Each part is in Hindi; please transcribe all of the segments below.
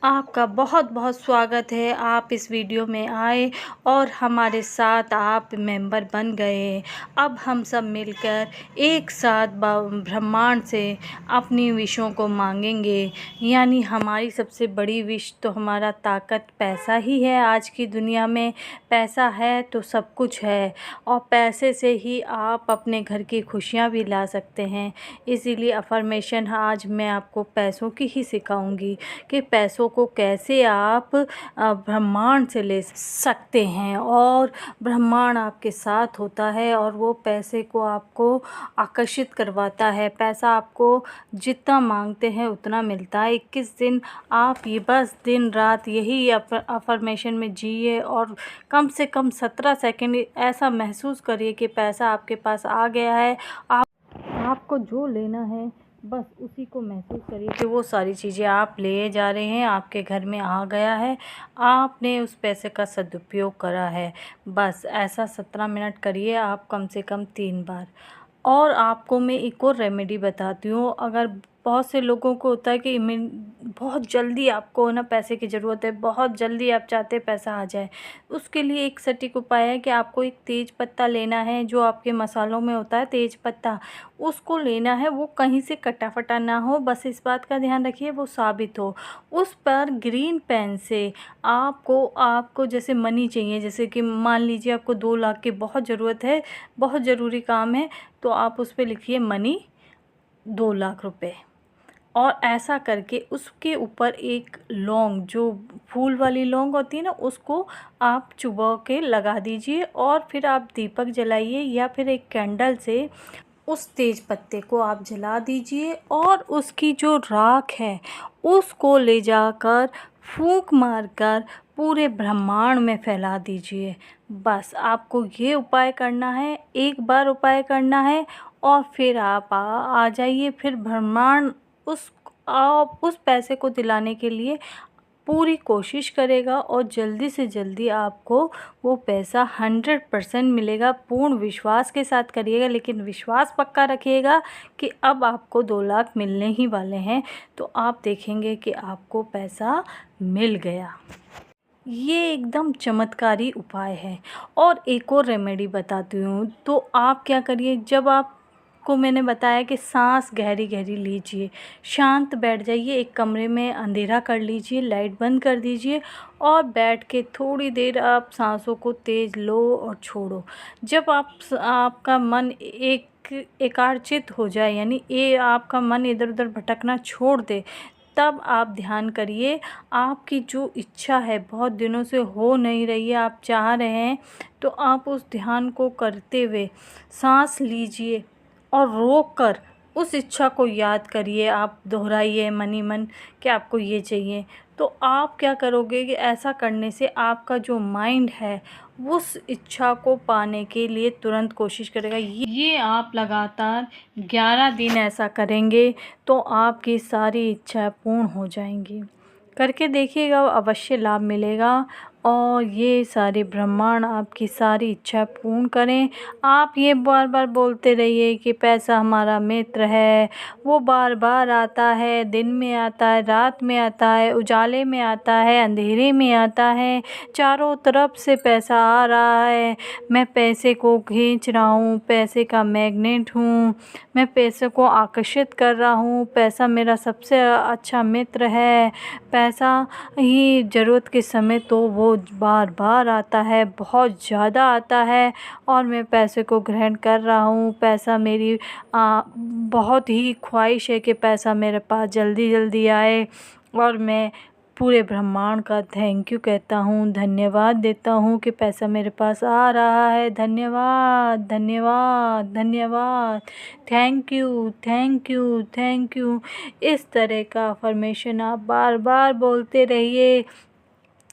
आपका बहुत बहुत स्वागत है। आप इस वीडियो में आए और हमारे साथ आप मेंबर बन गए। अब हम सब मिलकर एक साथ ब्रह्मांड से अपनी विशों को मांगेंगे। यानी हमारी सबसे बड़ी विश तो हमारा ताकत पैसा ही है। आज की दुनिया में पैसा है तो सब कुछ है, और पैसे से ही आप अपने घर की खुशियाँ भी ला सकते हैं। इसीलिए अफर्मेशन आज मैं आपको पैसों की ही सिखाऊंगी कि पैसों को कैसे आप ब्रह्मांड से ले सकते हैं, और ब्रह्मांड आपके साथ होता है और वो पैसे को आपको आकर्षित करवाता है। पैसा आपको जितना मांगते हैं उतना मिलता है। 21 दिन आप ये बस दिन रात यही अफर्मेशन में जिए और कम से कम 17 सेकंड ऐसा महसूस करिए कि पैसा आपके पास आ गया है। आपको जो लेना है बस उसी को महसूस करिए कि वो सारी चीज़ें आप ले जा रहे हैं, आपके घर में आ गया है, आपने उस पैसे का सदुपयोग करा है। बस ऐसा 17 मिनट करिए आप, कम से कम 3 बार। और आपको मैं एक और रेमेडी बताती हूँ। अगर बहुत से लोगों को होता है कि बहुत जल्दी आपको ना पैसे की ज़रूरत है, बहुत जल्दी आप चाहते हैं पैसा आ जाए, उसके लिए एक सटीक उपाय है कि आपको एक तेज पत्ता लेना है। जो आपके मसालों में होता है तेज पत्ता, उसको लेना है। वो कहीं से कटा फटा ना हो, बस इस बात का ध्यान रखिए वो साबित हो। उस पर ग्रीन पेन से आपको जैसे मनी चाहिए, जैसे कि मान लीजिए आपको 2 लाख की बहुत ज़रूरत है, बहुत ज़रूरी काम है, तो आप उस पे लिखिए मनी 2 लाख रुपए। और ऐसा करके उसके ऊपर एक लौंग, जो फूल वाली लौंग होती है ना, उसको आप चुबो के लगा दीजिए। और फिर आप दीपक जलाइए या फिर एक कैंडल से उस तेज पत्ते को आप जला दीजिए, और उसकी जो राख है उसको ले जाकर फूंक मारकर पूरे ब्रह्मांड में फैला दीजिए। बस आपको ये उपाय करना है, एक बार उपाय करना है, और फिर आप आ जाइए। फिर ब्रह्मांड आप उस पैसे को दिलाने के लिए पूरी कोशिश करेगा, और जल्दी से जल्दी आपको वो पैसा 100% मिलेगा। पूर्ण विश्वास के साथ करिएगा, लेकिन विश्वास पक्का रखिएगा कि अब आपको 2 लाख मिलने ही वाले हैं। तो आप देखेंगे कि आपको पैसा मिल गया। ये एकदम चमत्कारी उपाय है। और एक और रेमेडी बताती हूँ। तो आप क्या करिए, जब आपको मैंने बताया कि सांस गहरी गहरी लीजिए, शांत बैठ जाइए, एक कमरे में अंधेरा कर लीजिए, लाइट बंद कर दीजिए, और बैठ के थोड़ी देर आप सांसों को तेज़ लो और छोड़ो। जब आपका मन एकाग्रचित हो जाए, यानी ये आपका मन इधर उधर भटकना छोड़ दे, तब आप ध्यान करिए। आपकी जो इच्छा है बहुत दिनों से हो नहीं रही है, आप चाह रहे हैं, तो आप उस ध्यान को करते हुए सांस लीजिए और रोक कर उस इच्छा को याद करिए। आप दोहराइए मन ही मन कि आपको ये चाहिए। तो आप क्या करोगे कि ऐसा करने से आपका जो माइंड है उस इच्छा को पाने के लिए तुरंत कोशिश करेगा। ये आप लगातार 11 दिन ऐसा करेंगे तो आपकी सारी इच्छा पूर्ण हो जाएंगी। करके देखिएगा, अवश्य लाभ मिलेगा, और ये सारे ब्रह्मांड आपकी सारी इच्छा पूर्ण करें। आप ये बार बार बोलते रहिए कि पैसा हमारा मित्र है। वो बार बार आता है, दिन में आता है, रात में आता है, उजाले में आता है, अंधेरे में आता है, चारों तरफ से पैसा आ रहा है। मैं पैसे को खींच रहा हूँ, पैसे का मैग्नेट हूँ, मैं पैसे को आकर्षित कर रहा हूँ। पैसा मेरा सबसे अच्छा मित्र है। पैसा ही ज़रूरत के समय तो वो बार बार आता है, बहुत ज़्यादा आता है, और मैं पैसे को ग्रहण कर रहा हूँ। पैसा मेरी बहुत ही ख्वाहिश है कि पैसा मेरे पास जल्दी जल्दी आए, और मैं पूरे ब्रह्मांड का थैंक यू कहता हूँ, धन्यवाद देता हूँ कि पैसा मेरे पास आ रहा है। धन्यवाद धन्यवाद धन्यवाद, thank you thank you thank you. इस तरह का अफर्मेशन आप बार बार बोलते रहिए।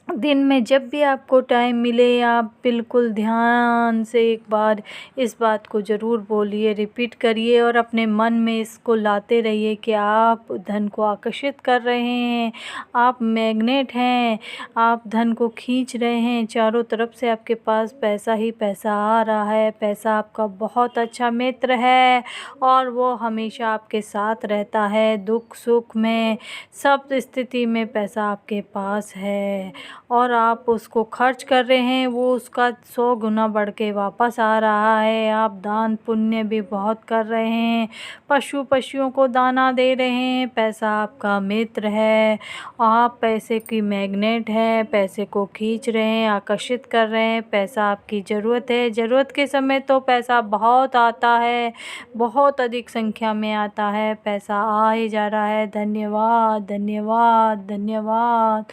दिन में जब भी आपको टाइम मिले आप बिल्कुल ध्यान से एक बार इस बात को ज़रूर बोलिए, रिपीट करिए और अपने मन में इसको लाते रहिए कि आप धन को आकर्षित कर रहे हैं, आप मैग्नेट हैं, आप धन को खींच रहे हैं, चारों तरफ से आपके पास पैसा ही पैसा आ रहा है। पैसा आपका बहुत अच्छा मित्र है और वो हमेशा आपके साथ रहता है, दुख सुख में सब स्थिति में पैसा आपके पास है और आप उसको खर्च कर रहे हैं, वो उसका 100 गुना बढ़ के वापस आ रहा है। आप दान पुण्य भी बहुत कर रहे हैं, पशुओं को दाना दे रहे हैं, पैसा आपका मित्र है। आप पैसे की मैग्नेट है, पैसे को खींच रहे हैं, आकर्षित कर रहे हैं। पैसा आपकी ज़रूरत है, ज़रूरत के समय तो पैसा बहुत आता है, बहुत अधिक संख्या में आता है, पैसा आ ही जा रहा है। धन्यवाद धन्यवाद धन्यवाद।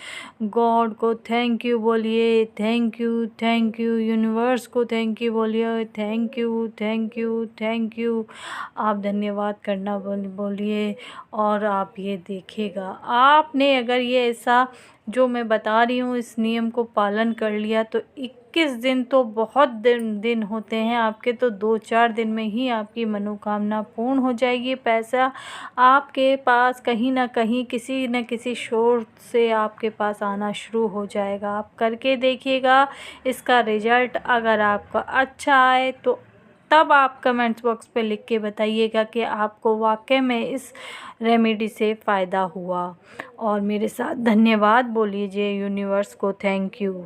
गॉड को थैंक यू बोलिए, थैंक यू यूनिवर्स को थैंक यू बोलिए, थैंक यू। आप धन्यवाद करना बोलिए और आप ये देखिएगा, आपने अगर ये ऐसा जो मैं बता रही हूँ इस नियम को पालन कर लिया तो 21 दिन तो बहुत दिन होते हैं आपके, तो 2-4 दिन में ही आपकी मनोकामना पूर्ण हो जाएगी। पैसा आपके पास कहीं ना कहीं किसी न किसी सोर्स से आपके पास आना शुरू हो जाएगा। आप करके देखिएगा, इसका रिजल्ट अगर आपका अच्छा आए तो तब आप कमेंट्स बॉक्स पे लिख के बताइएगा कि आपको वाकई में इस रेमेडी से फ़ायदा हुआ। और मेरे साथ धन्यवाद बोलिए यूनिवर्स को, थैंक यू।